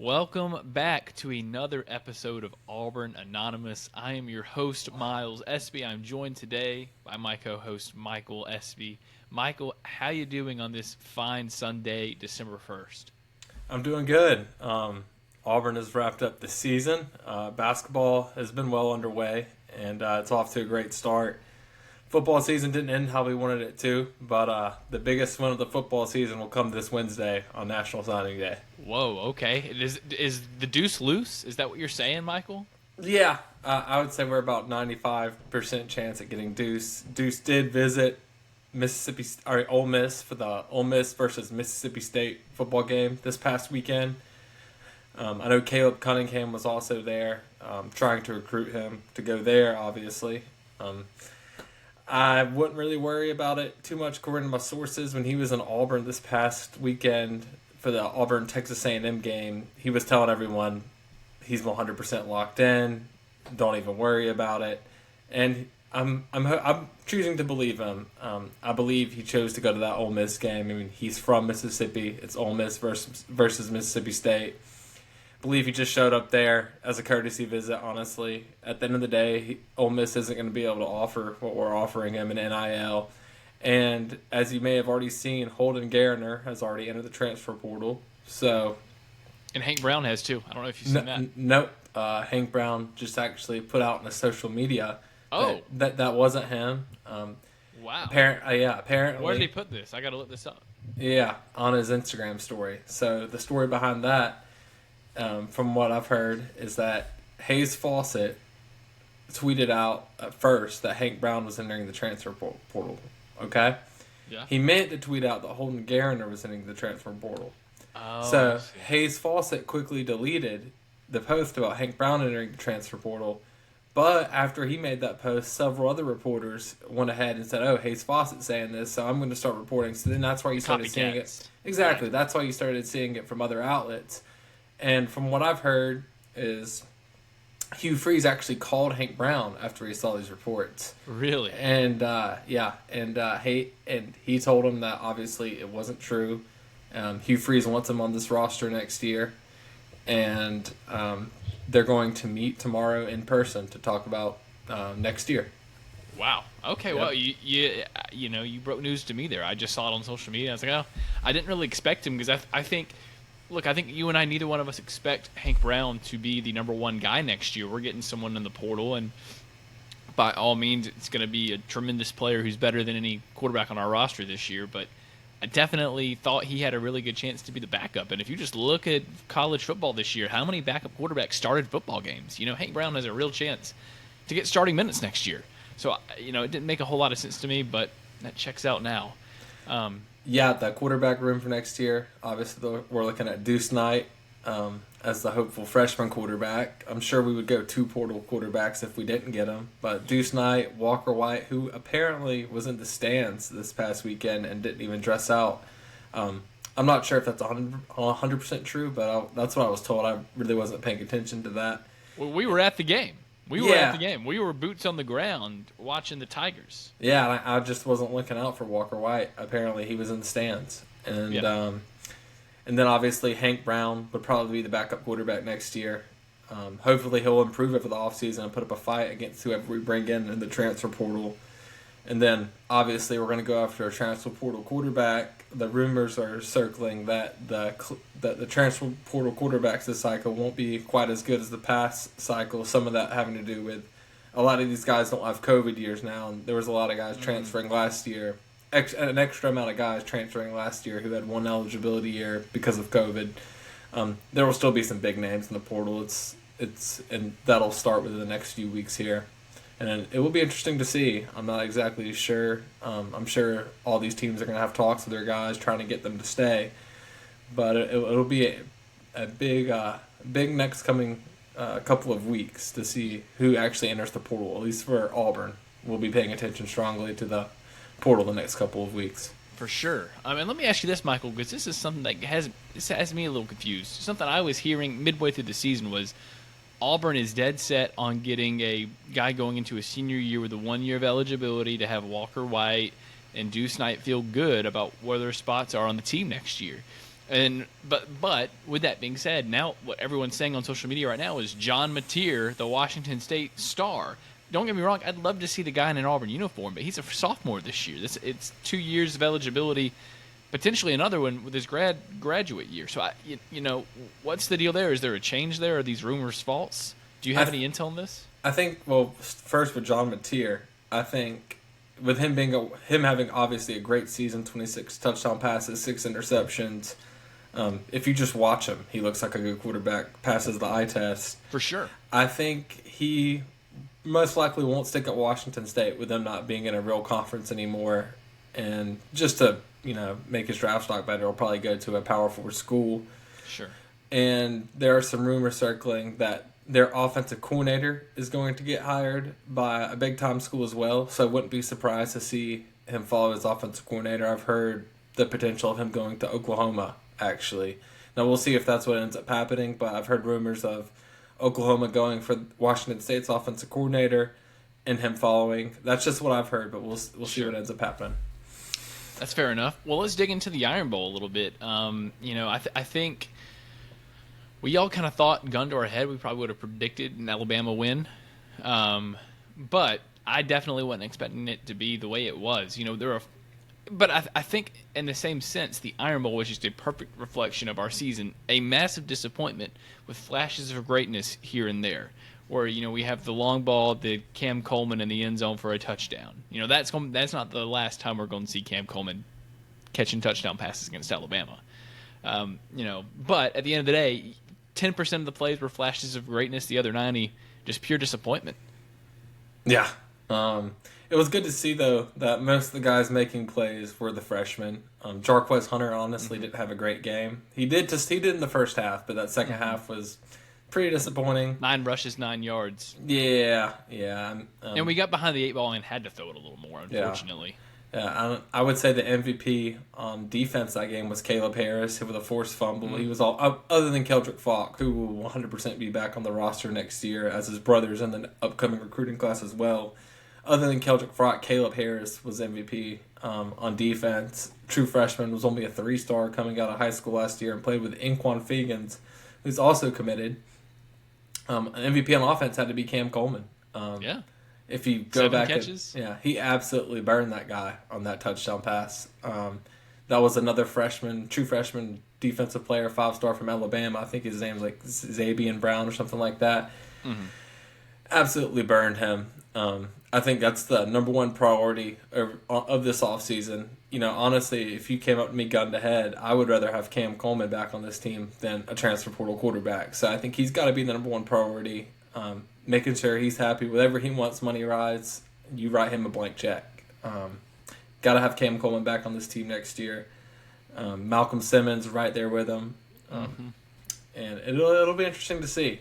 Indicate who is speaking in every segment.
Speaker 1: Welcome back to another episode of Auburn Anonymous. I am your host, Miles Espy. I'm joined today by my co-host, Michael Espy. Michael, how you doing on this fine Sunday, December 1st?
Speaker 2: I'm doing good. Auburn has wrapped up the season. Basketball has been well underway, and it's off to a great start. Football season didn't end how we wanted it to, but the biggest win of the football season will come this Wednesday on National Signing Day.
Speaker 1: Whoa, okay. Is the deuce loose? Is that what you're saying, Michael?
Speaker 2: Yeah, I would say we're about 95% chance at getting Deuce. Deuce did visit Ole Miss for the Ole Miss versus Mississippi State football game this past weekend. I know Caleb Cunningham was also there, trying to recruit him to go there, obviously. I wouldn't really worry about it too much according to my sources. When he was in Auburn this past weekend for the Auburn-Texas A&M game, he was telling everyone he's 100% locked in, don't even worry about it. And I'm choosing to believe him. I believe he chose to go to that Ole Miss game. I mean, he's from Mississippi. It's Ole Miss versus Mississippi State. I believe he just showed up there as a courtesy visit, honestly. At the end of the day, Ole Miss isn't going to be able to offer what we're offering him in NIL. And as you may have already seen, Holden Garner has already entered the transfer portal. So,
Speaker 1: And Hank Brown has too. I don't know if you've seen that.
Speaker 2: nope. Hank Brown just actually put out on his social media
Speaker 1: Oh,
Speaker 2: that wasn't him.
Speaker 1: wow.
Speaker 2: Apparently.
Speaker 1: Where did he put this? I got to look this up.
Speaker 2: Yeah, on his Instagram story. So the story behind that, from what I've heard, is that Hayes Fawcett tweeted out at first that Hank Brown was entering the transfer portal. Okay?
Speaker 1: Yeah.
Speaker 2: He meant to tweet out that Holden Garner was entering the transfer portal.
Speaker 1: Oh,
Speaker 2: So
Speaker 1: I see.
Speaker 2: Hayes Fawcett quickly deleted the post about Hank Brown entering the transfer portal. But after he made that post, several other reporters went ahead and said, "Oh, Hayes Fawcett's saying this, so I'm going to start reporting." So then that's why you started seeing it.
Speaker 1: Copycats.
Speaker 2: Exactly. That's why you started seeing it from other outlets. And from what I've heard is Hugh Freeze actually called Hank Brown after he saw these reports.
Speaker 1: Really?
Speaker 2: And he told him that obviously it wasn't true. Hugh Freeze wants him on this roster next year, and they're going to meet tomorrow in person to talk about next year.
Speaker 1: Wow. Okay.
Speaker 2: Yep.
Speaker 1: Well, you broke news to me there. I just saw it on social media. I was like, oh, I didn't really expect him because I think you and I, neither one of us expect Hank Brown to be the number one guy next year. We're getting someone in the portal, and by all means, it's going to be a tremendous player who's better than any quarterback on our roster this year. But I definitely thought he had a really good chance to be the backup. And if you just look at college football this year, how many backup quarterbacks started football games? Hank Brown has a real chance to get starting minutes next year. So, it didn't make a whole lot of sense to me, but that checks out now.
Speaker 2: Yeah, the quarterback room for next year. Obviously, we're looking at Deuce Knight as the hopeful freshman quarterback. I'm sure we would go two portal quarterbacks if we didn't get him. But Deuce Knight, Walker White, who apparently was in the stands this past weekend and didn't even dress out. I'm not sure if that's 100% true, but that's what I was told. I really wasn't paying attention to that.
Speaker 1: Well, we were at the game. We were boots on the ground watching the Tigers.
Speaker 2: Yeah, and I just wasn't looking out for Walker White. Apparently, he was in the stands. And and then obviously Hank Brown would probably be the backup quarterback next year. Hopefully he'll improve it for the offseason and put up a fight against whoever we bring in the transfer portal. And then obviously we're going to go after a transfer portal quarterback. The rumors are circling that the transfer portal quarterbacks this cycle won't be quite as good as the past cycle. Some of that having to do with a lot of these guys don't have COVID years now, and there was a lot of guys transferring last year. An extra amount of guys transferring last year who had one eligibility year because of COVID. There will still be some big names in the portal. And that'll start within the next few weeks here, and it will be interesting to see. I'm not exactly sure. I'm sure all these teams are going to have talks with their guys, trying to get them to stay. But it'll be a big next coming couple of weeks to see who actually enters the portal. At least for Auburn, we'll be paying attention strongly to the portal the next couple of weeks.
Speaker 1: For sure. And let me ask you this, Michael, because this is something that has me a little confused. Something I was hearing midway through the season was Auburn is dead set on getting a guy going into a senior year with a 1 year of eligibility to have Walker White and Deuce Knight feel good about where their spots are on the team next year. And but with that being said, now what everyone's saying on social media right now is John Mateer, the Washington State star. Don't get me wrong, I'd love to see the guy in an Auburn uniform, but he's a sophomore this year. It's 2 years of eligibility, potentially another one with his graduate year. So what's the deal there? Is there a change there? Are these rumors false? Do you have any intel on this?
Speaker 2: I think, well, first with John Mateer, I think with him having obviously a great season, 26 touchdown passes, 6 interceptions. If you just watch him, he looks like a good quarterback, passes the eye test.
Speaker 1: For sure.
Speaker 2: I think he most likely won't stick at Washington State with them not being in a real conference anymore. And just to, make his draft stock better, he'll probably go to a Power 4 school.
Speaker 1: Sure.
Speaker 2: And there are some rumors circling that their offensive coordinator is going to get hired by a big-time school as well. So I wouldn't be surprised to see him follow his offensive coordinator. I've heard the potential of him going to Oklahoma, actually. Now, we'll see if that's what ends up happening, but I've heard rumors of Oklahoma going for Washington State's offensive coordinator and him following. That's just what I've heard, but we'll see what ends up happening.
Speaker 1: That's fair enough. Well, let's dig into the Iron Bowl a little bit. I think we all kind of thought, gun to our head, we probably would have predicted an Alabama win. But I definitely wasn't expecting it to be the way it was. But I think in the same sense, the Iron Bowl was just a perfect reflection of our season. A massive disappointment with flashes of greatness here and there. Where, we have the long ball, the Cam Coleman in the end zone for a touchdown. That's not the last time we're going to see Cam Coleman catching touchdown passes against Alabama. But at the end of the day, 10% of the plays were flashes of greatness. The other 90, just pure disappointment.
Speaker 2: Yeah. It was good to see, though, that most of the guys making plays were the freshmen. Jarquez Hunter honestly didn't have a great game. He did in the first half, but that second half was pretty disappointing.
Speaker 1: 9 rushes, 9 yards.
Speaker 2: Yeah.
Speaker 1: And we got behind the 8 ball and had to throw it a little more, unfortunately.
Speaker 2: Yeah, I would say the MVP on defense that game was Caleb Harris, who with a forced fumble. He was all other than Keldrick Falk, who will 100% be back on the roster next year, as his brothers in the upcoming recruiting class as well. Other than Keldrick Falk, Caleb Harris was MVP on defense. True freshman, was only a 3-star coming out of high school last year and played with Inquan Fegans, who's also committed. An MVP on offense had to be Cam Coleman. If you go
Speaker 1: 7
Speaker 2: back,
Speaker 1: catches.
Speaker 2: He absolutely burned that guy on that touchdown pass. That was another true freshman defensive player, 5-star from Alabama. I think his name's like Zabian Brown or something like that. Mm-hmm. Absolutely burned him. I think that's the number one priority of this offseason. Honestly, if you came up to me gun to head, I would rather have Cam Coleman back on this team than a transfer portal quarterback. So I think he's got to be the number one priority. Making sure he's happy. Whatever he wants, money rise, you write him a blank check. Got to have Cam Coleman back on this team next year. Malcolm Simmons right there with him. And it'll be interesting to see.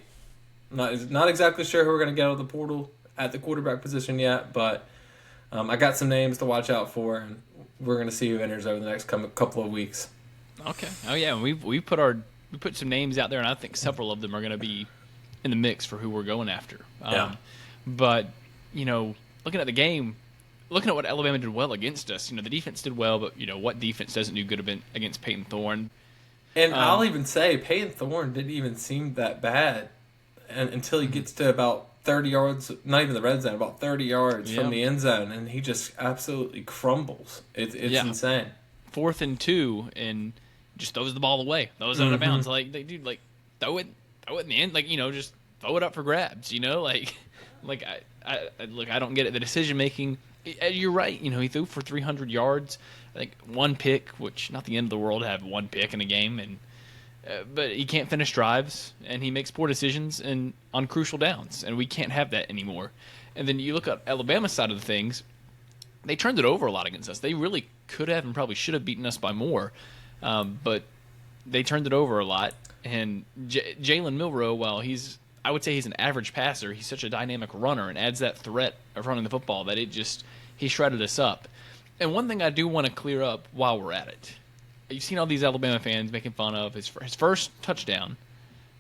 Speaker 2: Not exactly sure who we're going to get out of the portal at the quarterback position yet, but I got some names to watch out for, and we're going to see who enters over the next couple of weeks. Okay.
Speaker 1: Oh yeah, and we put some names out there, and I think several of them are going to be in the mix for who we're going after. But looking at the game, looking at what Alabama did well against us, the defense did well, but what defense doesn't do good against Peyton Thorne?
Speaker 2: And I'll even say Peyton Thorne didn't even seem that bad until he gets to about 30 yards, not even the red zone, about 30 yards from the end zone, and he just absolutely crumbles. It's insane. 4th
Speaker 1: and 2, and just throws the ball away. Throws it out of bounds. Throw it in the end. Just throw it up for grabs. I don't get it. The decision making. You're right. He threw for 300 yards. I think 1 pick, which not the end of the world to have 1 pick in a game, and but he can't finish drives, and he makes poor decisions on crucial downs, and we can't have that anymore. And then you look at Alabama's side of the things, they turned it over a lot against us. They really could have and probably should have beaten us by more, but they turned it over a lot. And Jalen Milroe, while I would say he's an average passer, he's such a dynamic runner and adds that threat of running the football that he shredded us up. And one thing I do want to clear up while we're at it. You've seen all these Alabama fans making fun of his first touchdown.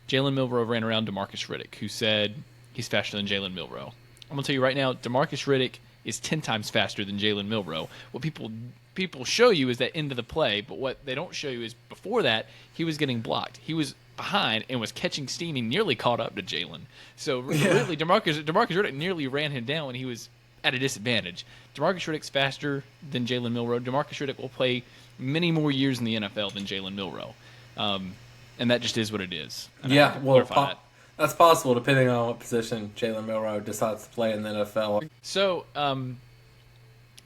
Speaker 1: Jalen Milroe ran around DeMarcus Riddick, who said he's faster than Jalen Milroe. I'm going to tell you right now, DeMarcus Riddick is 10 times faster than Jalen Milroe. What people show you is that end of the play, but what they don't show you is before that, he was getting blocked. He was behind and was catching steam. He nearly caught up to Jalen. So really, DeMarcus Riddick nearly ran him down when he was at a disadvantage. DeMarcus Riddick's faster than Jalen Milroe. DeMarcus Riddick will play many more years in the NFL than Jalen Milroe. And that just is what it is. And
Speaker 2: yeah, well, that's possible depending on what position Jalen Milroe decides to play in the NFL.
Speaker 1: So, kind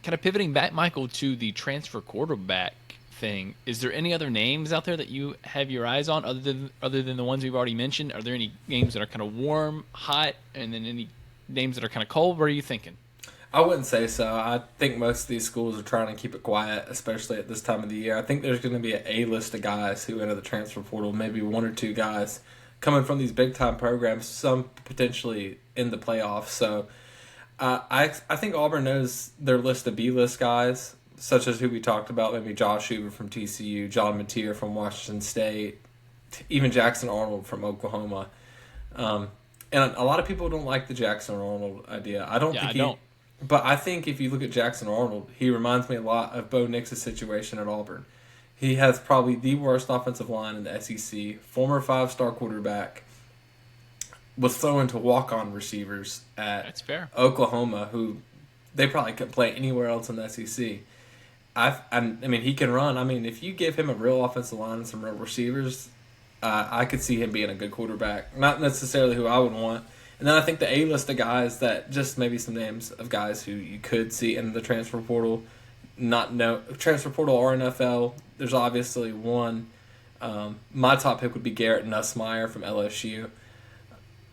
Speaker 1: of pivoting back, Michael, to the transfer quarterback thing, is there any other names out there that you have your eyes on other than the ones we've already mentioned? Are there any games that are kind of warm, hot, and then any names that are kind of cold? What are you thinking?
Speaker 2: I wouldn't say so. I think most of these schools are trying to keep it quiet, especially at this time of the year. I think there's going to be an A-list of guys who enter the transfer portal, maybe one or two guys coming from these big-time programs, some potentially in the playoffs. So I think Auburn knows their list of B-list guys, such as who we talked about, maybe Josh Hoover from TCU, John Mateer from Washington State, even Jackson Arnold from Oklahoma. And a lot of people don't like the Jackson Arnold idea. I don't. But I think if you look at Jackson Arnold, he reminds me a lot of Bo Nix's situation at Auburn. He has probably the worst offensive line in the SEC, former 5-star quarterback, was thrown to walk-on receivers at
Speaker 1: That's fair.
Speaker 2: Oklahoma, who they probably couldn't play anywhere else in the SEC. I mean, he can run. I mean, if you give him a real offensive line and some real receivers, I could see him being a good quarterback. Not necessarily who I would want. And then I think the A-list of guys that just maybe some names of guys who you could see in the transfer portal, transfer portal or NFL. There's obviously one. My top pick would be Garrett Nussmeier from LSU.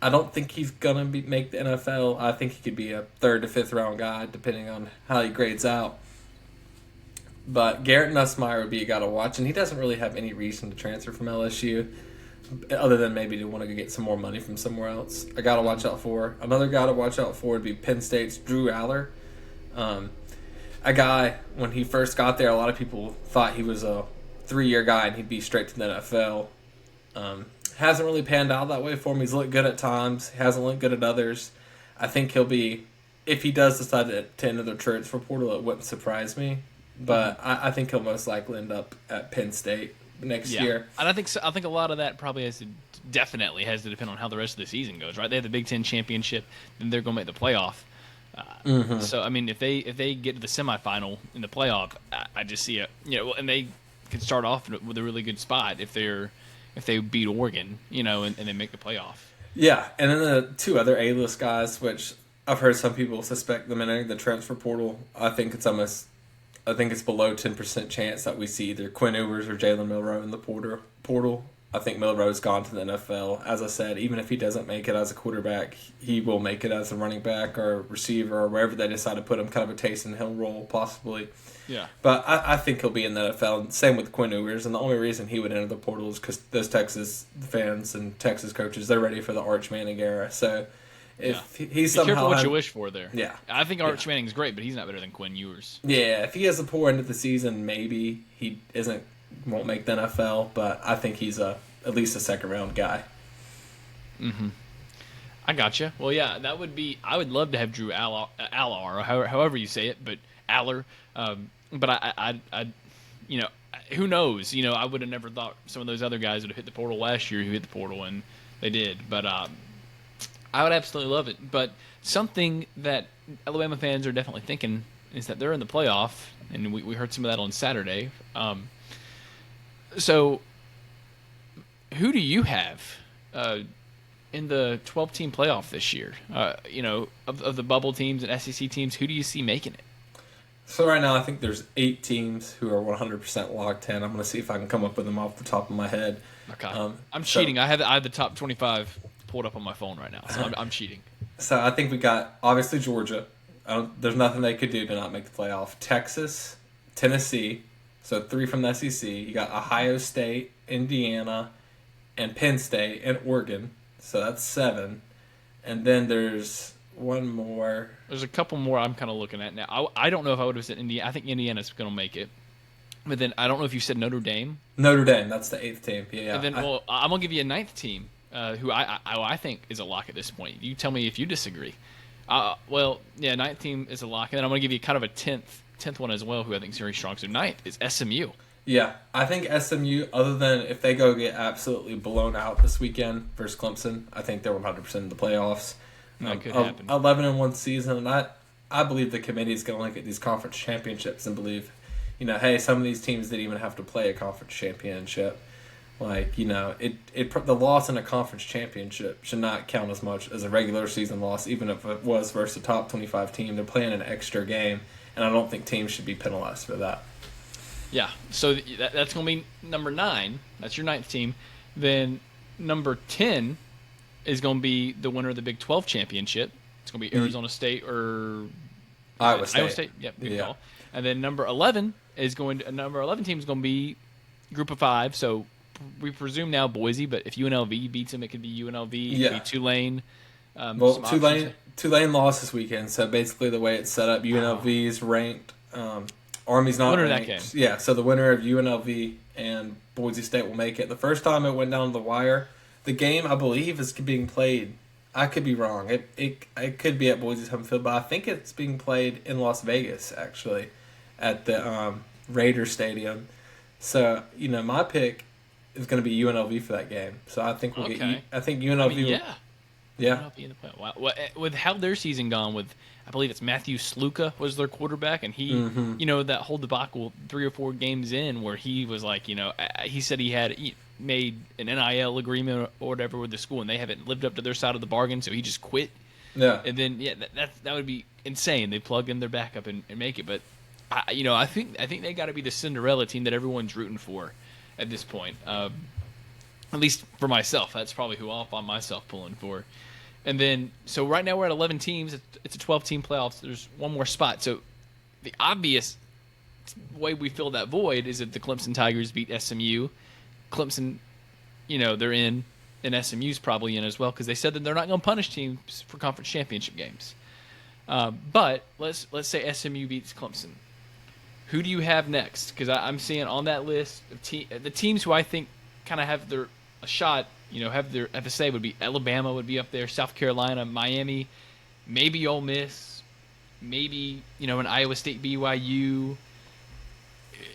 Speaker 2: I don't think he's gonna make the NFL. I think he could be a 3rd to 5th round guy depending on how he grades out. But Garrett Nussmeier would be a guy to watch, and he doesn't really have any reason to transfer from LSU. Other than maybe to want to go get some more money from somewhere else. A guy to watch out for. Another guy to watch out for would be Penn State's Drew Aller. A guy, when he first got there, a lot of people thought he was a 3-year guy and he'd be straight to the NFL. Hasn't really panned out that way for him. He's looked good at times. Hasn't looked good at others. I think he'll be, if he does decide to enter the transfer portal, it wouldn't surprise me. But I think he'll most likely end up at Penn State next year.
Speaker 1: And I think a lot of that probably definitely has to depend on how the rest of the season goes, right? They have the Big Ten championship, then they're going to make the playoff. So I mean, if they get to the semifinal in the playoff, I just see it, and they can start off with a really good spot if they beat Oregon, and they make the playoff.
Speaker 2: Yeah, and then the two other A-list guys, which I've heard some people suspect them entering the transfer portal. I think it's below 10% chance that we see either Quinn Ewers or Jalen Milroe in the portal. I think Milroe's gone to the NFL. As I said, even if he doesn't make it as a quarterback, he will make it as a running back or receiver or wherever they decide to put him, kind of a Taysom Hill role possibly.
Speaker 1: Yeah.
Speaker 2: But I think he'll be in the NFL. Same with Quinn Ewers, and the only reason he would enter the portal is because those Texas fans and Texas coaches, they're ready for the Arch Manning era. So if he's somehow...
Speaker 1: Be careful what you wish for there.
Speaker 2: Yeah.
Speaker 1: I think Arch Manning's great, but he's not better than Quinn Ewers.
Speaker 2: Yeah, if he has a poor end of the season, maybe he won't make the NFL, but I think he's at least a second-round guy.
Speaker 1: Mm-hmm. I gotcha. Well, yeah, that would be... I would love to have Drew Aller, or however you say it, but Aller. But I who knows? I would have never thought some of those other guys would have hit the portal last year who hit the portal, and they did. But I would absolutely love it. But something that Alabama fans are definitely thinking is that they're in the playoff, and we heard some of that on Saturday. So who do you have in the 12-team playoff this year? Of the bubble teams and SEC teams, who do you see making it?
Speaker 2: So right now I think there's 8 teams who are 100% locked in. I'm going to see if I can come up with them off the top of my head.
Speaker 1: Okay. I'm cheating. I have the top 25 pulled up on my phone right now, so I'm cheating.
Speaker 2: So I think we got, obviously, Georgia. There's nothing they could do to not make the playoff. Texas, Tennessee, so 3 from the SEC. You got Ohio State, Indiana, and Penn State, and Oregon. So that's 7. And then there's one more.
Speaker 1: There's a couple more I'm kind of looking at now. I don't know if I would have said Indiana. I think Indiana's going to make it. But then I don't know if you said Notre Dame.
Speaker 2: Notre Dame, that's the 8th team. Yeah.
Speaker 1: And then, I'm going to give you a 9th team, who I think is a lock at this point. You tell me if you disagree. Well, yeah, ninth team is a lock, and then I'm going to give you kind of a tenth one as well, who I think is very strong. So ninth is SMU.
Speaker 2: Yeah, I think SMU, other than if they go get absolutely blown out this weekend versus Clemson, I think they're 100% in the playoffs.
Speaker 1: That could happen.
Speaker 2: 11-1 season, and I believe the committee is going to look at these conference championships and believe, hey, some of these teams didn't even have to play a conference championship. Like, the loss in a conference championship should not count as much as a regular season loss, even if it was versus a top 25 team. They're playing an extra game, and I don't think teams should be penalized for that.
Speaker 1: Yeah, so that's going to be number 9. That's your ninth team. Then number 10 is going to be the winner of the Big 12 championship. It's going to be Arizona State or
Speaker 2: Iowa State.
Speaker 1: Iowa State. Yep, good call. And then number 11 team is going to be Group of 5. So we presume now Boise, but if UNLV beats them, it could be UNLV. It could be Tulane.
Speaker 2: Tulane lost this weekend, so basically the way it's set up, UNLV is ranked. Army's not
Speaker 1: winner
Speaker 2: ranked.
Speaker 1: Of that game.
Speaker 2: Yeah, so the winner of UNLV and Boise State will make it. The first time it went down to the wire, the game, I believe, is being played. I could be wrong. It could be at Boise's home field, but I think it's being played in Las Vegas, actually, at the Raider Stadium. So, my pick is going to be UNLV for that game. So I think we'll get. I think UNLV. Yeah.
Speaker 1: UNLV in the playoff. Well, with how their season gone, with I believe it's Matthew Sluka was their quarterback, and he, that whole debacle 3 or 4 games in where he was like, he said he made an NIL agreement or whatever with the school, and they haven't lived up to their side of the bargain, so he just quit.
Speaker 2: Yeah.
Speaker 1: And then that would be insane. They plug in their backup and make it, but I think they got to be the Cinderella team that everyone's rooting for at this point. At least for myself, that's probably who I'll find myself pulling for. And then, so right now we're at 11 teams. It's a 12-team playoffs. There's one more spot. So the obvious way we fill that void is if the Clemson Tigers beat SMU. Clemson, they're in, and SMU's probably in as well because they said that they're not going to punish teams for conference championship games. But let's say SMU beats Clemson. Who do you have next? Because I'm seeing on that list of the teams who I think kind of have a shot. Have a say would be Alabama would be up there, South Carolina, Miami, maybe Ole Miss, maybe an Iowa State, BYU.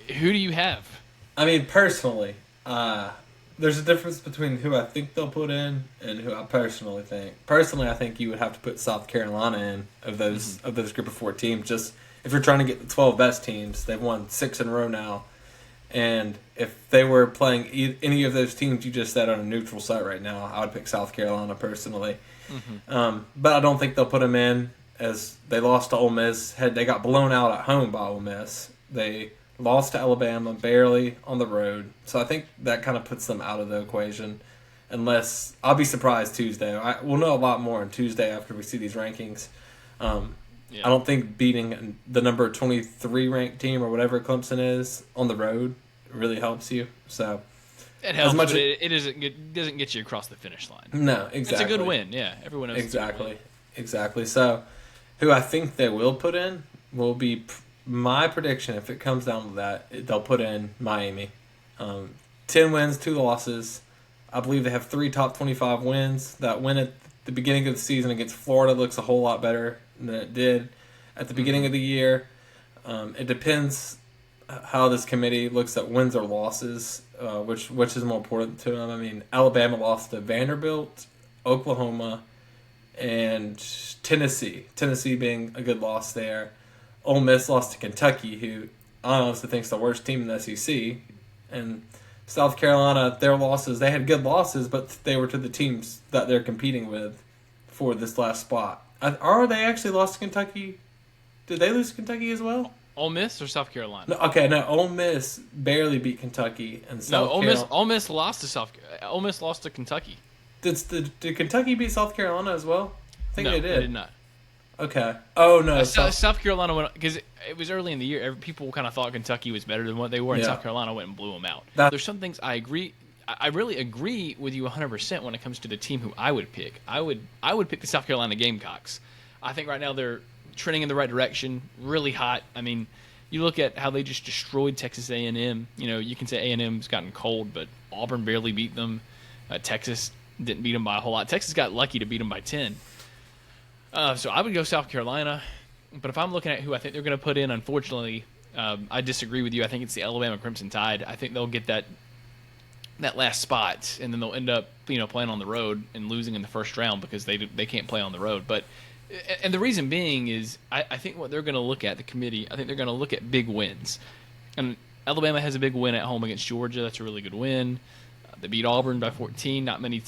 Speaker 1: Who do you have?
Speaker 2: I mean, personally, there's a difference between who I think they'll put in and who I personally think. Personally, I think you would have to put South Carolina in of those group of 4 teams. Just if you're trying to get the 12 best teams, they've won 6 in a row now. And if they were playing any of those teams you just said on a neutral site right now, I would pick South Carolina personally. But I don't think they'll put them in as they lost to Ole Miss. They got blown out at home by Ole Miss. They lost to Alabama barely on the road. So I think that kind of puts them out of the equation. Unless I'll be surprised Tuesday. We'll know a lot more on Tuesday after we see these rankings. I don't think beating the number 23 ranked team or whatever Clemson is on the road really helps you. So
Speaker 1: it helps, but it doesn't get you across the finish line.
Speaker 2: No, exactly.
Speaker 1: It's a good win. Yeah, everyone knows.
Speaker 2: Exactly. So who I think they will put in will be my prediction. If it comes down to that, they'll put in Miami. 10 wins, 2 losses. I believe they have 3 top 25 wins. That win at the beginning of the season against Florida looks a whole lot better than it did at the beginning of the year. It depends how this committee looks at wins or losses, which is more important to them. I mean, Alabama lost to Vanderbilt, Oklahoma, and Tennessee. Tennessee being a good loss there. Ole Miss lost to Kentucky, who I honestly think is the worst team in the SEC. And South Carolina, their losses, they had good losses, but they were to the teams that they're competing with for this last spot. Are they actually lost to Kentucky? Did they lose to Kentucky as well?
Speaker 1: Ole Miss or South Carolina?
Speaker 2: No, Ole Miss barely beat Kentucky, and
Speaker 1: Ole Miss lost to Ole Miss lost to Kentucky.
Speaker 2: Did Kentucky beat South Carolina as well? I think they did.
Speaker 1: They did not.
Speaker 2: Okay. Oh no,
Speaker 1: South Carolina went because it was early in the year. People kind of thought Kentucky was better than what they were, and South Carolina went and blew them out. There's some things I agree. I really agree with you 100% when it comes to the team who I would pick. I would pick the South Carolina Gamecocks. I think right now they're trending in the right direction, really hot. I mean, you look at how they just destroyed Texas A&M. You can say A&M's gotten cold, but Auburn barely beat them. Texas didn't beat them by a whole lot. Texas got lucky to beat them by 10. So I would go South Carolina, but if I'm looking at who I think they're going to put in, unfortunately, I disagree with you. I think it's the Alabama Crimson Tide. I think they'll get that last spot, and then they'll end up playing on the road and losing in the first round because they can't play on the road. But and the reason being is I think what they're going to look at, the committee, I think they're going to look at big wins, and Alabama has a big win at home against Georgia. That's a really good win. They beat Auburn by 14. Not many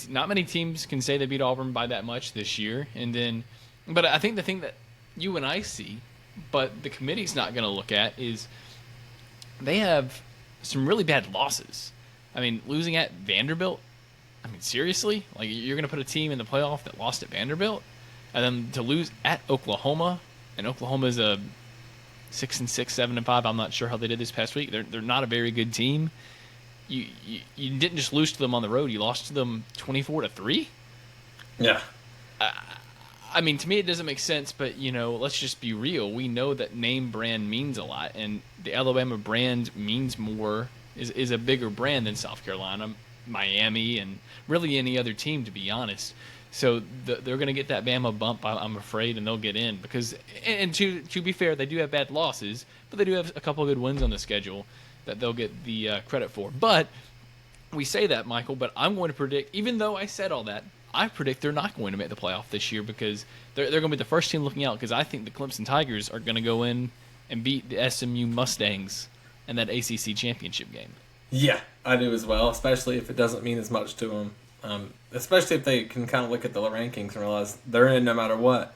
Speaker 1: teams can say they beat Auburn by that much this year. And then, but I think the thing that you and I see, but the committee's not going to look at, is they have some really bad losses. I mean, losing at Vanderbilt. I mean, seriously, like you're going to put a team in the playoff that lost at Vanderbilt, and then to lose at Oklahoma, and Oklahoma is a 6-6, 7-5. I'm not sure how they did this past week. They're not a very good team. You didn't just lose to them on the road. You lost to them 24-3.
Speaker 2: Yeah.
Speaker 1: I mean, to me, it doesn't make sense. But let's just be real. We know that name brand means a lot, and the Alabama brand means more. Is a bigger brand than South Carolina, Miami, and really any other team, to be honest. So they're going to get that Bama bump, I'm afraid, and they'll get in because. And to be fair, they do have bad losses, but they do have a couple of good wins on the schedule that they'll get the credit for. But we say that, Michael, but I'm going to predict, even though I said all that, I predict they're not going to make the playoff this year because they're going to be the first team looking out because I think the Clemson Tigers are going to go in and beat the SMU Mustangs in that ACC championship game.
Speaker 2: Yeah, I do as well, especially if it doesn't mean as much to them. Especially if they can kind of look at the rankings and realize they're in no matter what.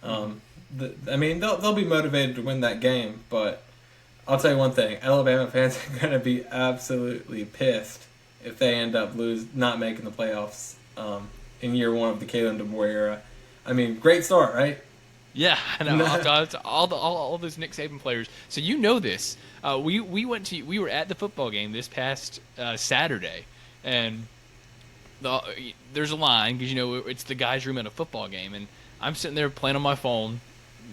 Speaker 2: They'll be motivated to win that game, but I'll tell you one thing: Alabama fans are going to be absolutely pissed if they end up not making the playoffs in year one of the Kalen DeBoer era. I mean, great start, right?
Speaker 1: Yeah, I know. all those Nick Saban players. So this. We were at the football game this past Saturday, and there's a line because it's the guys' room at a football game, and I'm sitting there playing on my phone,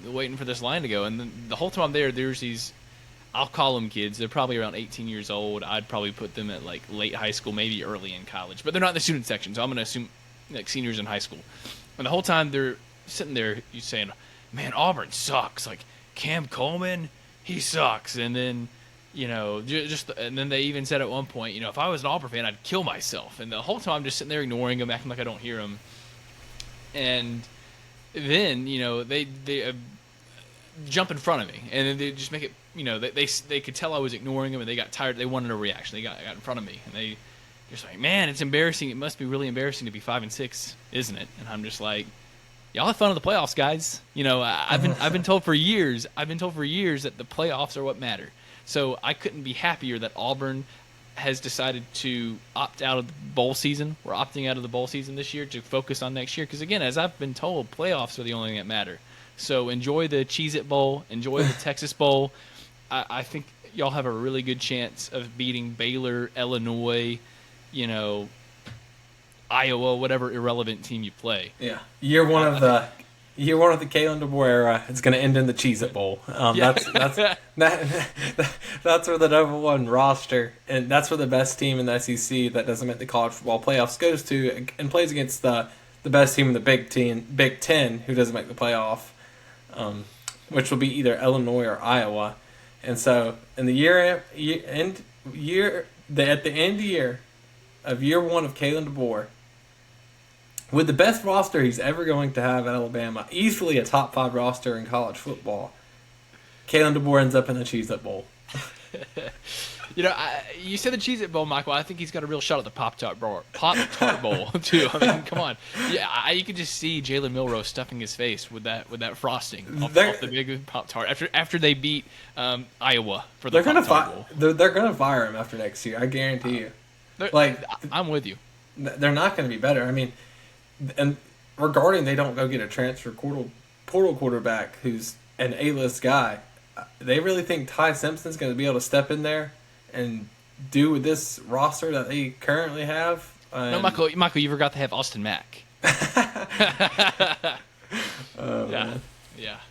Speaker 1: waiting for this line to go, and then the whole time I'm there's these. I'll call them kids. They're probably around 18 years old. I'd probably put them at like late high school, maybe early in college. But they're not in the student section, so I'm going to assume like seniors in high school. And the whole time they're sitting there, you saying, "Man, Auburn sucks. Like Cam Coleman, he sucks." And then, and then they even said at one point, if I was an Auburn fan, I'd kill myself. And the whole time I'm just sitting there ignoring them, acting like I don't hear them. And then, they jump in front of me, and then they just make it. They could tell I was ignoring them, and they got tired. They wanted a reaction. They got in front of me, and they just like, "Man, it's embarrassing. It must be really embarrassing to be 5-6, isn't it?" And I'm just like, "Y'all have fun in the playoffs, guys." I've been told for years. I've been told for years that the playoffs are what matter. So I couldn't be happier that Auburn has decided to opt out of the bowl season. We're opting out of the bowl season this year to focus on next year. Because again, as I've been told, playoffs are the only thing that matter. So enjoy the Cheez-It Bowl, enjoy the Texas Bowl. I think y'all have a really good chance of beating Baylor, Illinois, Iowa, whatever irrelevant team you play.
Speaker 2: Yeah, year one of the Kalen DeBoer era. It's going to end in the Cheez-It Bowl. That's where the number one roster, and that's where the best team in the SEC that doesn't make the college football playoffs goes to and plays against the best team in the Big Ten who doesn't make the playoff, which will be either Illinois or Iowa. And so, in the at the end of the year of year one of Kalen DeBoer, with the best roster he's ever going to have at Alabama, easily a top 5 roster in college football, Kalen DeBoer ends up in the Cheez-It Bowl.
Speaker 1: You said the Cheez-It Bowl, Michael. I think he's got a real shot at the Pop-Tart Bowl, too. I mean, come on. Yeah, you could just see Jalen Milroe stuffing his face with that frosting off the big Pop-Tart after they beat Iowa for the Pop-Tart Bowl.
Speaker 2: They're going to fire him after next year. I guarantee you.
Speaker 1: I'm with you.
Speaker 2: They're not going to be better. I mean, and regarding they don't go get a transfer portal quarterback who's an A-list guy, they really think Ty Simpson's going to be able to step in there and do with this roster that they currently have?
Speaker 1: No, Michael, you forgot to have Austin Mack.
Speaker 2: Yeah.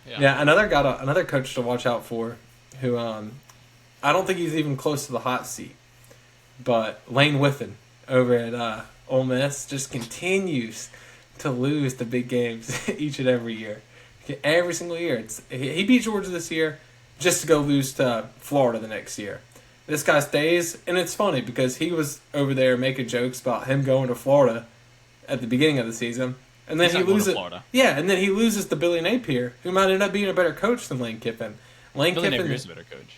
Speaker 2: Another coach to watch out for, who I don't think he's even close to the hot seat, but Lane Whiffen over at Ole Miss just continues to lose the big games each and every year. Every single year. He beat Georgia this year just to go lose to Florida the next year. This guy stays, and it's funny because he was over there making jokes about him going to Florida at the beginning of the season. And then he loses. Yeah, and then he loses to Billy Napier, who might end up being a better coach than Lane Kiffin.
Speaker 1: Billy Napier is a better coach.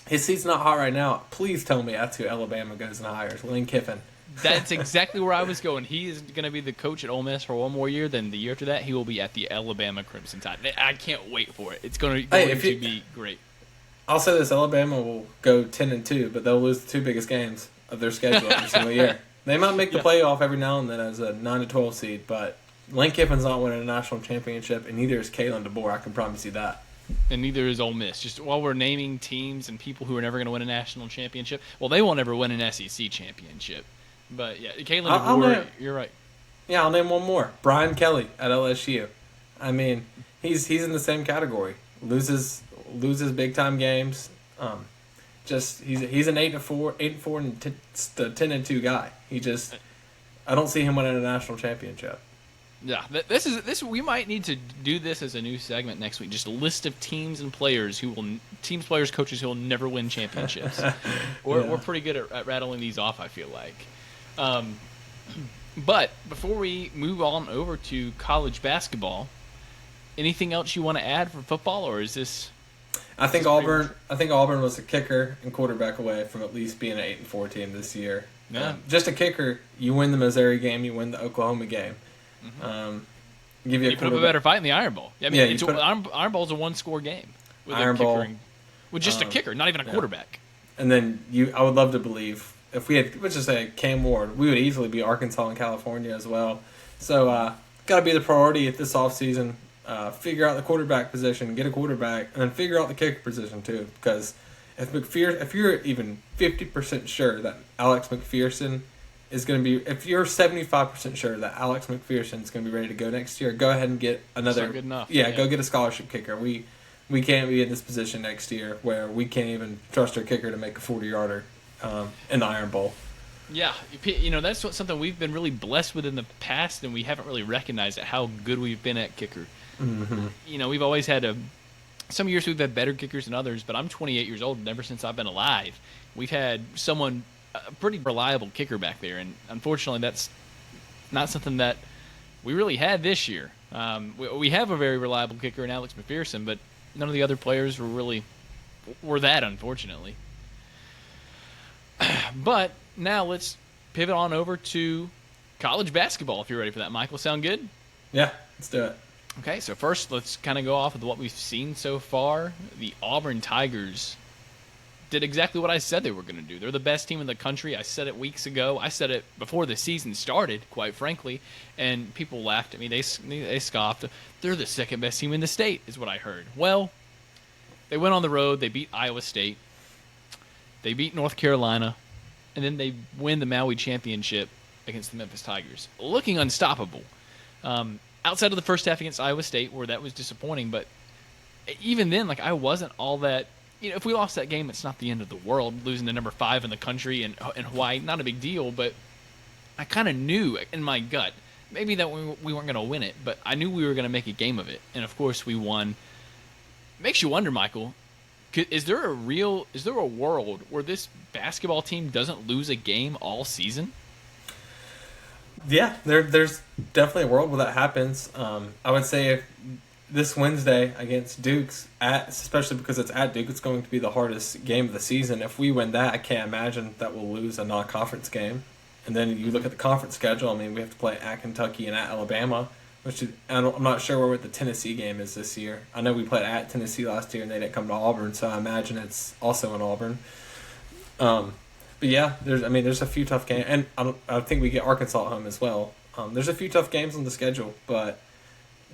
Speaker 2: His seat's not hot right now. Please tell me that's who Alabama goes and hires, Lane Kiffin.
Speaker 1: That's exactly where I was going. He is going to be the coach at Ole Miss for one more year. Then the year after that, he will be at the Alabama Crimson Tide. I can't wait for it. It's going to be great.
Speaker 2: I'll say this: Alabama will go 10-2, but they'll lose the 2 biggest games of their schedule every single year. They might make the playoff every now and then as a 9-12 seed, but Lane Kiffin's not winning a national championship, and neither is Kalen DeBoer. I can promise you that.
Speaker 1: And neither is Ole Miss. Just while we're naming teams and people who are never going to win a national championship, well, they won't ever win an SEC championship. But yeah, Kalen DeBoer, you're right.
Speaker 2: Yeah, I'll name one more. Brian Kelly at LSU. I mean, he's in the same category. Loses big time games. He's an 8-4 and 10-2 guy. I don't see him winning a national championship.
Speaker 1: Yeah, this. We might need to do this as a new segment next week. Just a list of teams and players coaches who will never win championships. We're pretty good at rattling these off, I feel like. But before we move on over to college basketball, anything else you want to add for football, or is this?
Speaker 2: I think Auburn was a kicker and quarterback away from at least being an 8-4 team this year.
Speaker 1: Yeah.
Speaker 2: Just a kicker. You win the Missouri game. You win the Oklahoma game.
Speaker 1: Mm-hmm. You put up a better fight in the Iron Bowl. I mean, Iron Bowl's a 1-score game with
Speaker 2: Iron Bowl
Speaker 1: with just a kicker, not even a quarterback.
Speaker 2: And then I would love to believe if we had, let's just say Cam Ward, we would easily be Arkansas and California as well. So got to be the priority at this offseason. Figure out the quarterback position, get a quarterback, and then figure out the kicker position too. Because if you're even 50% sure that Alex McPherson is going to be, if you're 75% sure that Alex McPherson is going to be ready to go next year, go ahead and get another.
Speaker 1: That's not good enough.
Speaker 2: Yeah, go get a scholarship kicker. We can't be in this position next year where we can't even trust our kicker to make a 40-yarder in the Iron Bowl.
Speaker 1: Yeah, that's something we've been really blessed with in the past, and we haven't really recognized how good we've been at kicker.
Speaker 2: Mm-hmm.
Speaker 1: We've always had some years we've had better kickers than others, but I'm 28 years old, and ever since I've been alive, we've had a pretty reliable kicker back there, and unfortunately that's not something that we really had this year. We have a very reliable kicker in Alex McPherson, but none of the other players were that, unfortunately. But now let's pivot on over to college basketball, if you're ready for that, Michael. Sound good?
Speaker 2: Yeah, let's do it.
Speaker 1: Okay, so first let's kind of go off with what we've seen so far. The Auburn Tigers did exactly what I said they were going to do. They're the best team in the country. I said it weeks ago. I said it before the season started, quite frankly, and people laughed at me. They scoffed. They're the second best team in the state, is what I heard. Well, they went on the road. They beat Iowa State. They beat North Carolina, and then they win the Maui Championship against the Memphis Tigers, looking unstoppable. Outside of the first half against Iowa State, where that was disappointing, but even then, I wasn't all that. If we lost that game, it's not the end of the world. Losing to number 5 in the country in Hawaii, not a big deal, but I kind of knew in my gut, maybe that we weren't going to win it, but I knew we were going to make a game of it, and of course we won. Makes you wonder, Michael. Is there a world where this basketball team doesn't lose a game all season?
Speaker 2: Yeah, there's definitely a world where that happens. I would say if this Wednesday against Duke's, especially because it's at Duke, it's going to be the hardest game of the season. If we win that, I can't imagine that we'll lose a non-conference game. And then you look at the conference schedule. I mean, we have to play at Kentucky and at Alabama, I'm not sure where the Tennessee game is this year. I know we played at Tennessee last year and they didn't come to Auburn, so I imagine it's also in Auburn. But yeah, there's a few tough games, and I think we get Arkansas at home as well. There's a few tough games on the schedule, but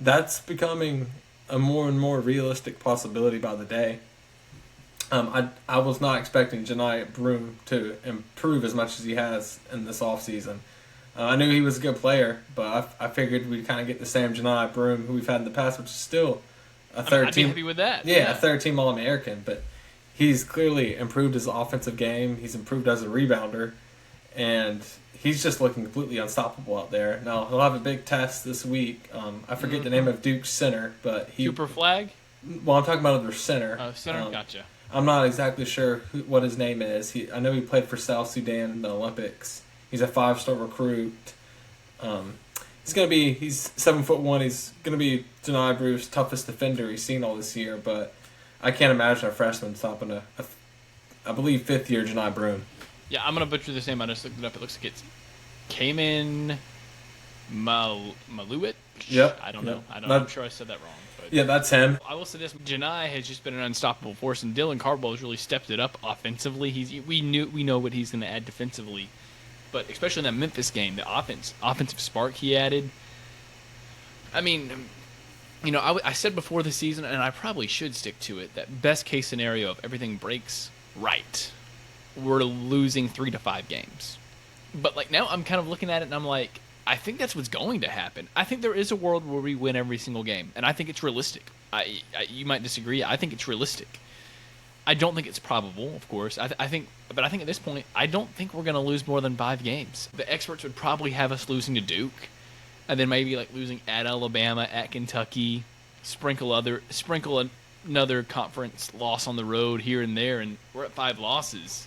Speaker 2: that's becoming a more and more realistic possibility by the day. I was not expecting Janai Broome to improve as much as he has in this offseason. I knew he was a good player, but I figured we'd kind of get the same Janai Broome who we've had in the past, which is still a third team.
Speaker 1: I'd be happy with that.
Speaker 2: Yeah, a third team All-American, but he's clearly improved his offensive game. He's improved as a rebounder, and he's just looking completely unstoppable out there. Now he'll have a big test this week. I forget the name of Duke's center, but
Speaker 1: Cooper Flag.
Speaker 2: Well, I'm talking about their center.
Speaker 1: Oh, center. Gotcha.
Speaker 2: I'm not exactly ssure what his name is. I know he played for South Sudan in the Olympics. He's a 5-star recruit. He's 7'1". He's gonna be Janai Brew's toughest defender he's seen all this year. But I can't imagine a freshman stopping I believe 5th-year Janai Broom.
Speaker 1: Yeah, I'm gonna butcher this name. I just looked it up. It looks like it's Kamen Maluit.
Speaker 2: Yep.
Speaker 1: I don't know. I'm sure I said that wrong. But
Speaker 2: yeah, that's him.
Speaker 1: I will say this: Janai has just been an unstoppable force, and Dylan Cardwell has really stepped it up offensively. We know what he's going to add defensively, but especially in that Memphis game, the offensive spark he added. I mean, I said before the season, and I probably should stick to it, that best case scenario if everything breaks right, we're losing 3 to 5 games. But like now, I'm kind of looking at it, and I'm like, I think that's what's going to happen. I think there is a world where we win every single game, and I think it's realistic. You might disagree. I think it's realistic. I don't think it's probable, of course. I think at this point, I don't think we're going to lose more than 5 games. The experts would probably have us losing to Duke, and then maybe like losing at Alabama, at Kentucky, sprinkle another conference loss on the road here and there, and we're at 5 losses.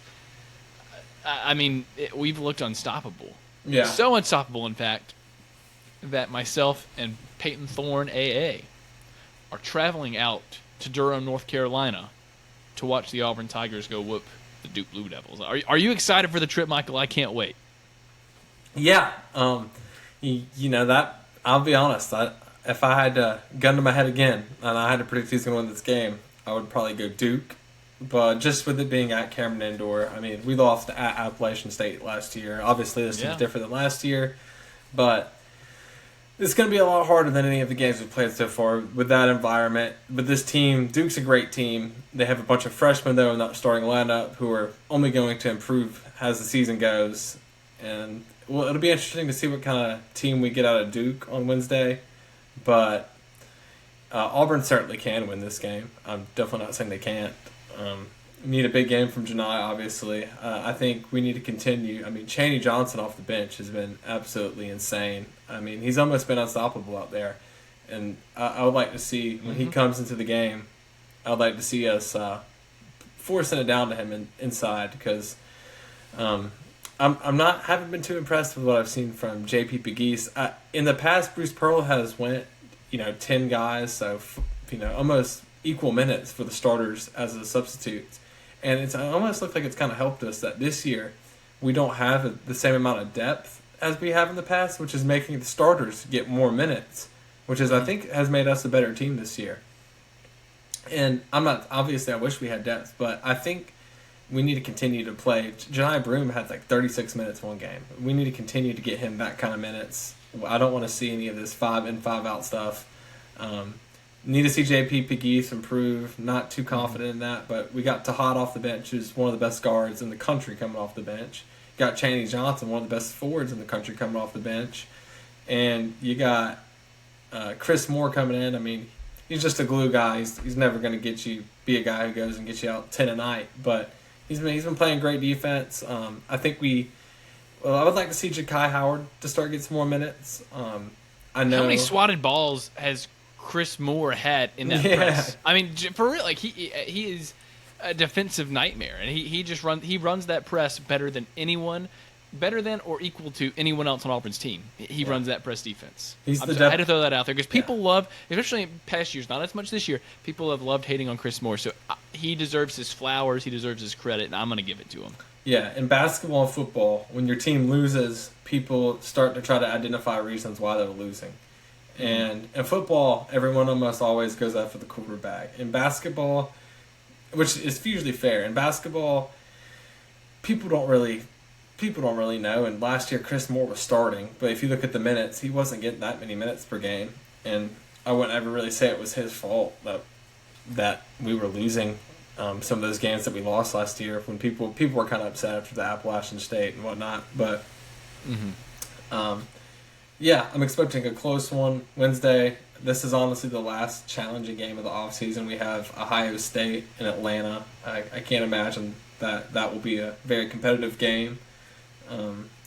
Speaker 1: I mean, we've looked unstoppable.
Speaker 2: Yeah.
Speaker 1: So unstoppable, in fact, that myself and Peyton Thorne AA are traveling out to Durham, North Carolina to watch the Auburn Tigers go whoop the Duke Blue Devils. Are you excited for the trip, Michael? I can't wait.
Speaker 2: Yeah. That, I'll be honest, if I had a gun to my head again and I had to predict who's going to win this game, I would probably go Duke. But just with it being at Cameron Indoor, I mean, we lost at Appalachian State last year. Obviously, this is different than last year, but it's going to be a lot harder than any of the games we've played so far with that environment. But this team, Duke's a great team. They have a bunch of freshmen, though, in that starting lineup who are only going to improve as the season goes. And, well, it'll be interesting to see what kind of team we get out of Duke on Wednesday. But Auburn certainly can win this game. I'm definitely not saying they can't. Need a big game from Janai, obviously. I think we need to continue. I mean, Chaney Johnson off the bench has been absolutely insane. I mean, he's almost been unstoppable out there. And I would like to see, when he comes into the game, I would like to see us forcing it down to him inside, because haven't been too impressed with what I've seen from J.P. Pegues. In the past, Bruce Pearl has went, 10 guys, so, almost equal minutes for the starters as a substitute. And it almost looked like it's kind of helped us that this year we don't have the same amount of depth as we have in the past, which is making the starters get more minutes, which is, I think, has made us a better team this year. And obviously I wish we had depth, but I think we need to continue to play. Janai Broom had like 36 minutes one game. We need to continue to get him that kind of minutes. I don't want to see any of this 5 in, 5 out stuff. Need to see J.P. Pegues improve. Not too confident in that, but we got Tahad off the bench, who's one of the best guards in the country coming off the bench. Got Chaney Johnson, one of the best forwards in the country, coming off the bench. And you got Chris Moore coming in. I mean, he's just a glue guy. He's never going to be a guy who goes and gets you out 10 a night, but he's been playing great defense. I think I would like to see Ja'Kai Howard to start getting some more minutes. I know.
Speaker 1: How many swatted balls has Chris Moore had in that press? I mean, for real, like he is a defensive nightmare, and he runs that press better than anyone, better than or equal to anyone else on Auburn's team. He runs that press defense. I had to throw that out there because people love, especially in past years, not as much this year, people have loved hating on Chris Moore. So he deserves his flowers, he deserves his credit, and I'm going to give it to him.
Speaker 2: Yeah, in basketball and football, when your team loses, people start to try to identify reasons why they're losing. And in football, everyone almost always goes after the quarterback. In basketball, which is usually fair, in basketball, people don't really know. And last year, Chris Moore was starting, but if you look at the minutes, he wasn't getting that many minutes per game. And I wouldn't ever really say it was his fault that we were losing some of those games that we lost last year, when people were kind of upset after the Appalachian State and whatnot. But yeah, I'm expecting a close one Wednesday. This is honestly the last challenging game of the offseason. We have Ohio State and Atlanta. I can't imagine that will be a very competitive game.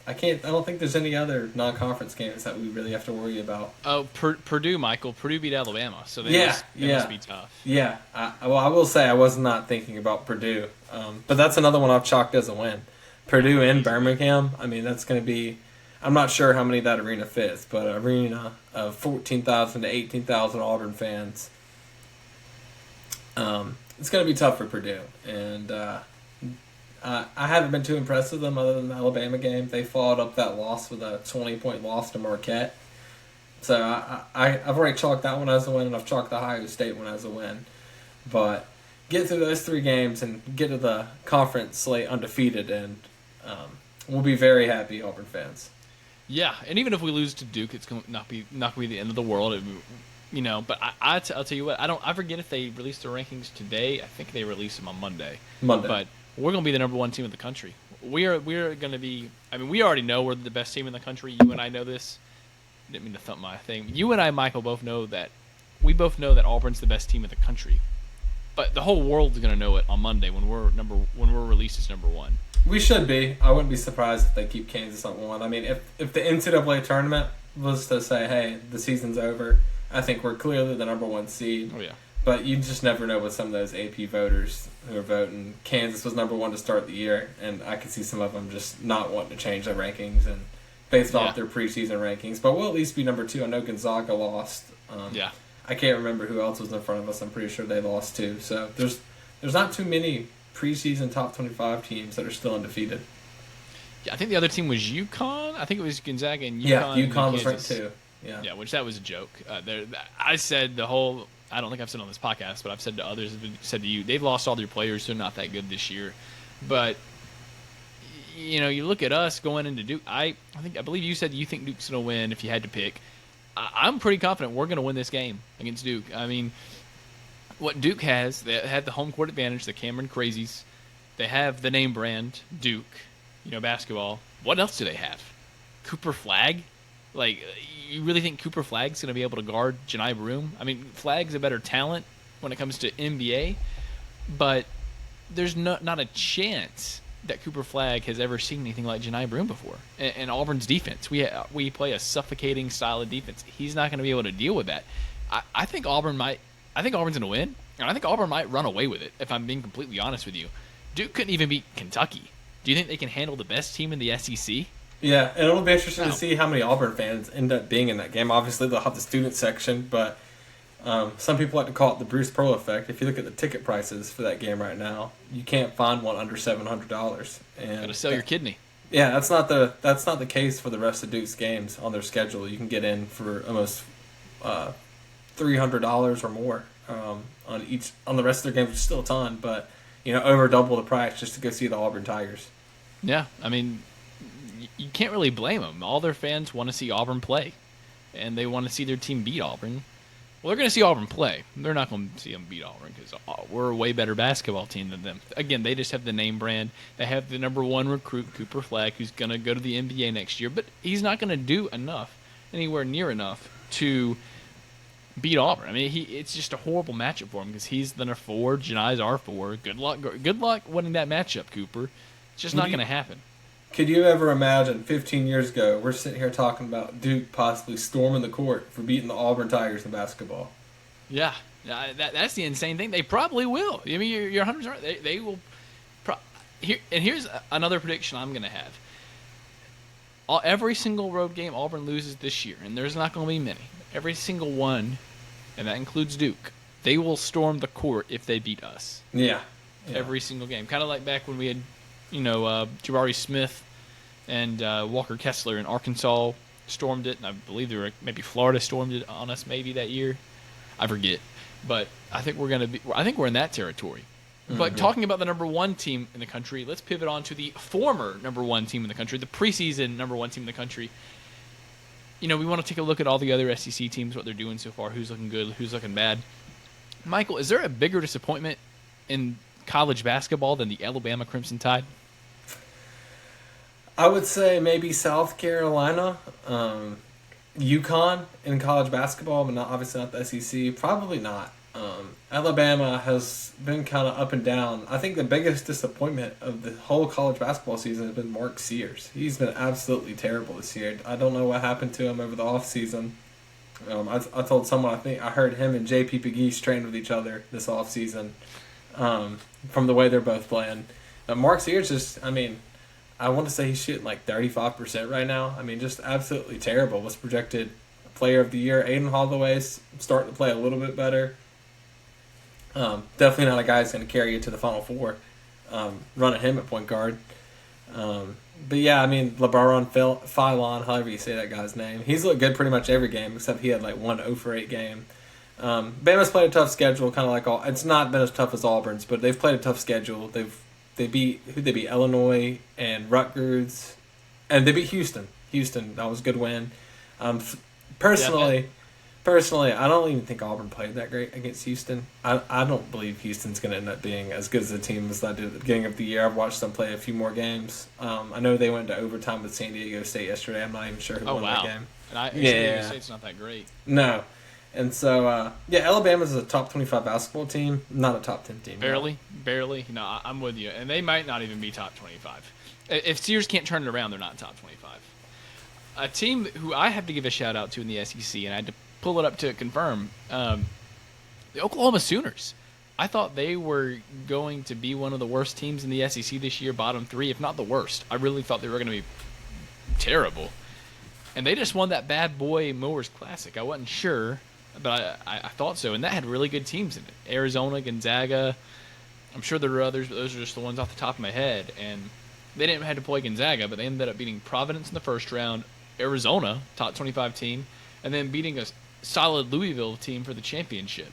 Speaker 2: I don't think there's any other non-conference games that we really have to worry about.
Speaker 1: Oh, Purdue, Michael. Purdue beat Alabama, so
Speaker 2: Yeah,
Speaker 1: they must be tough.
Speaker 2: Yeah, I will say I was not thinking about Purdue, but that's another one I've chalked as a win. Purdue in Birmingham. I mean, that's going to be. I'm not sure how many that arena fits, but an arena of 14,000 to 18,000 Auburn fans. It's going to be tough for Purdue, and I haven't been too impressed with them other than the Alabama game. They followed up that loss with a 20-point loss to Marquette. So I've already chalked that one as a win, and I've chalked the Ohio State one as a win. But get through those 3 games and get to the conference slate undefeated, and we'll be very happy, Auburn fans.
Speaker 1: Yeah, and even if we lose to Duke, it's going to not be the end of the world. But I'll tell you what, I forget if they released their rankings today. I think they released them on Monday. But we're going to be the number 1 team in the country. We're going to be. I mean, we already know we're the best team in the country. You and I know this. Didn't mean to thump my thing. You and I, Michael, both know that. We both know that Auburn's the best team in the country. But the whole world's going to know it on Monday when we're released as number 1.
Speaker 2: We should be. I wouldn't be surprised if they keep Kansas at 1. I mean, if the NCAA tournament was to say, hey, the season's over, I think we're clearly the number 1 seed.
Speaker 1: Oh, yeah.
Speaker 2: But you just never know with some of those AP voters who are voting. Kansas was number 1 to start the year, and I could see some of them just not wanting to change their rankings and based off their preseason rankings. But we'll at least be number 2. I know Gonzaga lost. I can't remember who else was in front of us. I'm pretty sure they lost too. So there's not too many preseason top 25 teams that are still undefeated.
Speaker 1: Yeah, I think the other team was UConn. I think it was Gonzaga and UConn.
Speaker 2: Yeah, UConn was ranked too.
Speaker 1: Yeah, which that was a joke. I said the whole. I don't think I've said on this podcast, but I've said to others, I've said to you, they've lost all their players. They're not that good this year. But you look at us going into Duke. I believe you said you think Duke's going to win if you had to pick. I'm pretty confident we're going to win this game against Duke. I mean, what Duke has, they had the home court advantage, the Cameron Crazies. They have the name brand, Duke, basketball. What else do they have? Cooper Flagg? Like, you really think Cooper Flagg's going to be able to guard Janai Broome? I mean, Flagg's a better talent when it comes to NBA, but there's not a chance that Cooper Flagg has ever seen anything like Janai Broome before. And Auburn's defense, we play a suffocating style of defense. He's not going to be able to deal with that. I think Auburn's going to win, and I think Auburn might run away with it, if I'm being completely honest with you. Duke couldn't even beat Kentucky. Do you think they can handle the best team in the SEC?
Speaker 2: Yeah, and it'll be interesting to see how many Auburn fans end up being in that game. Obviously, they'll have the student section, but some people like to call it the Bruce Pearl effect. If you look at the ticket prices for that game right now, you can't find one under $700. And
Speaker 1: gotta sell your kidney.
Speaker 2: Yeah, that's not the case for the rest of Duke's games on their schedule. You can get in for almost $300 or more on the rest of their games, which is still a ton, but over double the price just to go see the Auburn Tigers.
Speaker 1: Yeah, I mean, you can't really blame them. All their fans want to see Auburn play, and they want to see their team beat Auburn. Well, they're going to see Auburn play. They're not going to see them beat Auburn because we're a way better basketball team than them. Again, they just have the name brand. They have the number 1 recruit, Cooper Flagg, who's going to go to the NBA next year, but he's not going to do anywhere near enough to beat Auburn. I mean, it's just a horrible matchup for him because he's the number 4, Janai's R4. Good luck winning that matchup, Cooper. It's just not going to happen.
Speaker 2: Could you ever imagine 15 years ago, we're sitting here talking about Duke possibly storming the court for beating the Auburn Tigers in basketball?
Speaker 1: Yeah, that's the insane thing. They probably will. I mean, you're 100% right. They will. Here's another prediction I'm going to have. Every single road game Auburn loses this year, and there's not going to be many. Every single one, and that includes Duke, they will storm the court if they beat us.
Speaker 2: Yeah.
Speaker 1: Every single game. Kind of like back when we had, Jabari Smith and Walker Kessler in Arkansas stormed it, and I believe maybe Florida stormed it on us maybe that year. I forget. But I think we're in that territory. Mm-hmm. But talking about the number 1 team in the country, let's pivot on to the former number 1 team in the country, the preseason number 1 team in the country. We want to take a look at all the other SEC teams, what they're doing so far, who's looking good, who's looking bad. Michael, is there a bigger disappointment in college basketball than the Alabama Crimson Tide?
Speaker 2: I would say maybe South Carolina, UConn in college basketball, but obviously not the SEC. Probably not. Alabama has been kind of up and down. I think the biggest disappointment of the whole college basketball season has been Mark Sears. He's been absolutely terrible this year. I don't know what happened to him over the offseason. I told someone I think I heard him and JP Pegues train with each other this offseason from the way they're both playing. Mark Sears just, I want to say he's shooting like 35% right now. Just absolutely terrible. Was projected player of the year. Aiden Holloway's starting to play a little bit better. Definitely not a guy who's going to carry you to the Final Four. Running him at point guard. But yeah, LeBaron Philon, however you say that guy's name, he's looked good pretty much every game except he had like one 0 for 8 game. Bama's played a tough schedule, kind of like all. It's not been as tough as Auburn's, but they've played a tough schedule. They beat Illinois and Rutgers, and they beat Houston. That was a good win. Personally, I don't even think Auburn played that great against Houston. I don't believe Houston's going to end up being as good as a team as I did at the beginning of the year. I've watched them play a few more games. I know they went to overtime with San Diego State yesterday. I'm not even sure who won that game.
Speaker 1: And San Diego State's not that great.
Speaker 2: No. And so, Alabama's a top 25 basketball team, not a top 10 team.
Speaker 1: Barely. No, I'm with you. And they might not even be top 25. If Sears can't turn it around, they're not top 25. A team who I have to give a shout out to in the SEC, and I had to pull it up to confirm, the Oklahoma Sooners. I thought they were going to be one of the worst teams in the SEC this year, bottom 3, if not the worst. I really thought they were going to be terrible. And they just won that Bad Boy Mowers Classic. I wasn't sure, but I thought so. And that had really good teams in it. Arizona, Gonzaga. I'm sure there were others, but those are just the ones off the top of my head. And they didn't have to play Gonzaga, but they ended up beating Providence in the first round, Arizona, top 25 team, and then beating a solid Louisville team for the championship.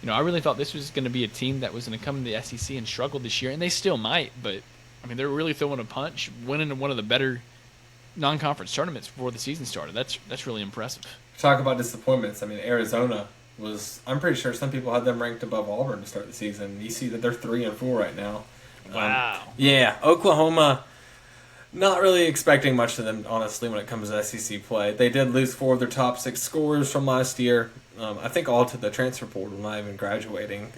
Speaker 1: I really thought this was going to be a team that was going to come to the SEC and struggle this year, and they still might, but they're really throwing a punch, winning one of the better non-conference tournaments before the season started. That's really impressive.
Speaker 2: Talk about disappointments. Arizona was, I'm pretty sure some people had them ranked above Auburn to start the season. You see that they're 3-4 right now.
Speaker 1: Wow.
Speaker 2: Oklahoma, not really expecting much of them, honestly, when it comes to SEC play. They did lose 4 of their top 6 scorers from last year. I think all to the transfer portal, not even graduating.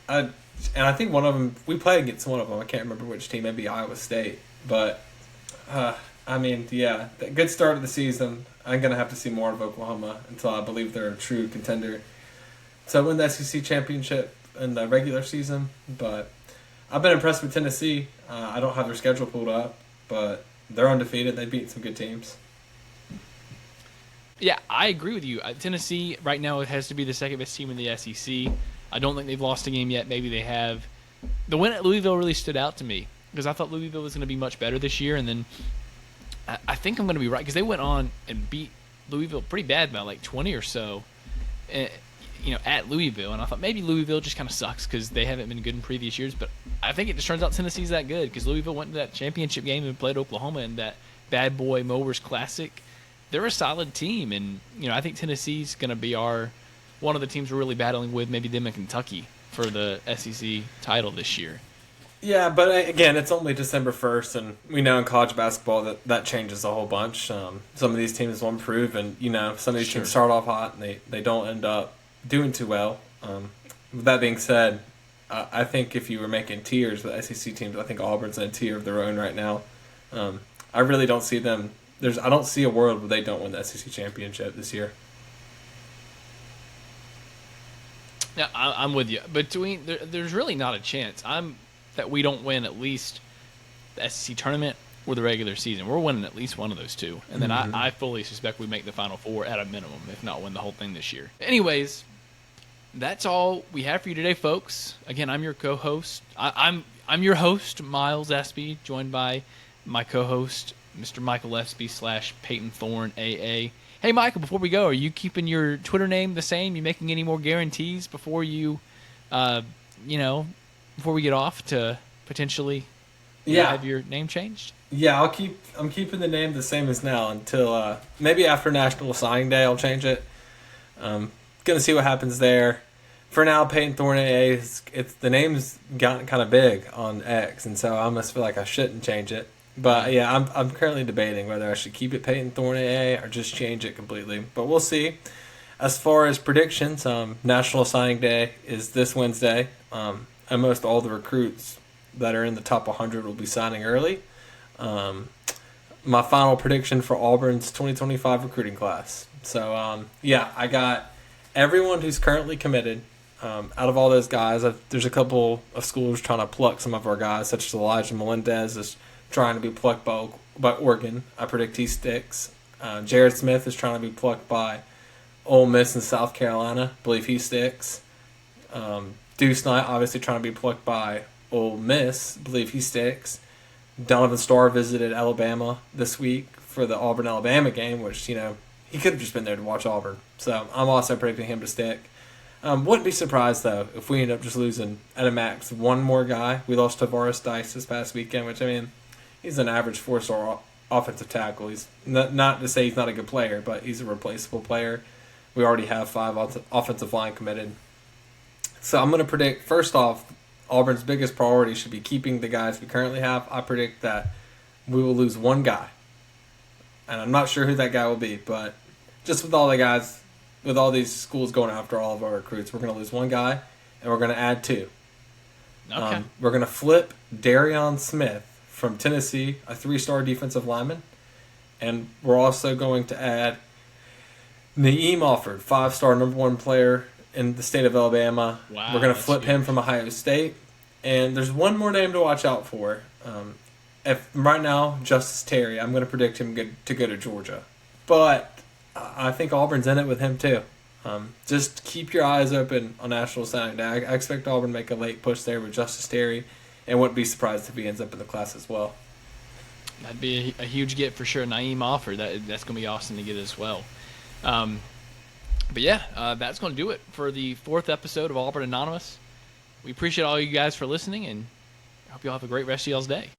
Speaker 2: I think one of them, we played against one of them. I can't remember which team, maybe Iowa State. But, good start of the season. I'm going to have to see more of Oklahoma until I believe they're a true contender to win the SEC championship in the regular season. But I've been impressed with Tennessee. I don't have their schedule pulled up, but they're undefeated. They beat some good teams.
Speaker 1: Yeah, I agree with you. Tennessee right now has to be the second best team in the SEC. I don't think they've lost a game yet. Maybe they have. The win at Louisville really stood out to me because I thought Louisville was going to be much better this year, and then I think I'm going to be right because they went on and beat Louisville pretty bad by like 20 or so, at Louisville. And I thought maybe Louisville just kind of sucks because they haven't been good in previous years. But I think it just turns out Tennessee's that good because Louisville went to that championship game and played Oklahoma in that Bad Boy Mowers Classic. They're a solid team, and I think Tennessee's going to be one of the teams we're really battling with, maybe them and Kentucky for the SEC title this year.
Speaker 2: Yeah, but again, it's only December 1st, and we know in college basketball that changes a whole bunch. Some of these teams will improve, and some of these teams start off hot and they don't end up doing too well. With that being said, I think if you were making tiers with SEC teams, I think Auburn's in a tier of their own right now. I really don't see them. I don't see a world where they don't win the SEC championship this year.
Speaker 1: Yeah, I'm with you. There's really not a chance. That we don't win at least the SEC tournament or the regular season. We're winning at least one of those two. And then I fully suspect we make the Final Four at a minimum, if not win the whole thing this year. Anyways, that's all we have for you today, folks. Again, I'm your co-host. I'm your host, Miles Espy, joined by my co-host, Mr. Michael Espy / Peyton Thorne AA. Hey, Michael, before we go, are you keeping your Twitter name the same? You making any more guarantees before you, before we get off to potentially have your name changed?
Speaker 2: Yeah, I'm keeping the name the same as now until maybe after National Signing Day I'll change it. Gonna see what happens there. For now, Peyton Thorne AA, it's the name's gotten kind of big on X, and so I almost feel like I shouldn't change it. But yeah, I'm currently debating whether I should keep it Peyton Thorne AA or just change it completely. But we'll see. As far as predictions, National Signing Day is this Wednesday. Almost all the recruits that are in the top 100 will be signing early. My final prediction for Auburn's 2025 recruiting class. So, I got everyone who's currently committed. Out of all those guys, there's a couple of schools trying to pluck some of our guys, such as Elijah Melendez is trying to be plucked by Oregon. I predict he sticks. Jared Smith is trying to be plucked by Ole Miss and South Carolina. Believe he sticks. Deuce Knight obviously trying to be plucked by Ole Miss. Believe he sticks. Donovan Starr visited Alabama this week for the Auburn-Alabama game, which, he could have just been there to watch Auburn. So I'm also predicting him to stick. Wouldn't be surprised, though, if we end up just losing at a max one more guy. We lost Tavares Dice this past weekend, which, he's an average 4-star offensive tackle. He's not to say he's not a good player, but he's a replaceable player. We already have 5 offensive line committed. So I'm going to predict, first off, Auburn's biggest priority should be keeping the guys we currently have. I predict that we will lose one guy. And I'm not sure who that guy will be, but just with all the guys, with all these schools going after all of our recruits, we're going to lose one guy, and we're going to add 2.
Speaker 1: Okay.
Speaker 2: We're going to flip Darion Smith from Tennessee, a 3-star defensive lineman. And we're also going to add Naeem Offord, 5-star number 1 player in the state of Alabama.
Speaker 1: Wow,
Speaker 2: we're going to flip him from Ohio State. And there's one more name to watch out for. If right now, Justice Terry, I'm going to predict him to go to Georgia. But I think Auburn's in it with him too. Just keep your eyes open on National Signing Day. I expect Auburn to make a late push there with Justice Terry, and wouldn't be surprised if he ends up in the class as well.
Speaker 1: That'd be a huge get for sure. Naeem Offord, that's going to be awesome to get as well. But yeah, that's going to do it for the 4th episode of Auburn Anonymous. We appreciate all you guys for listening, and I hope you all have a great rest of y'all's day.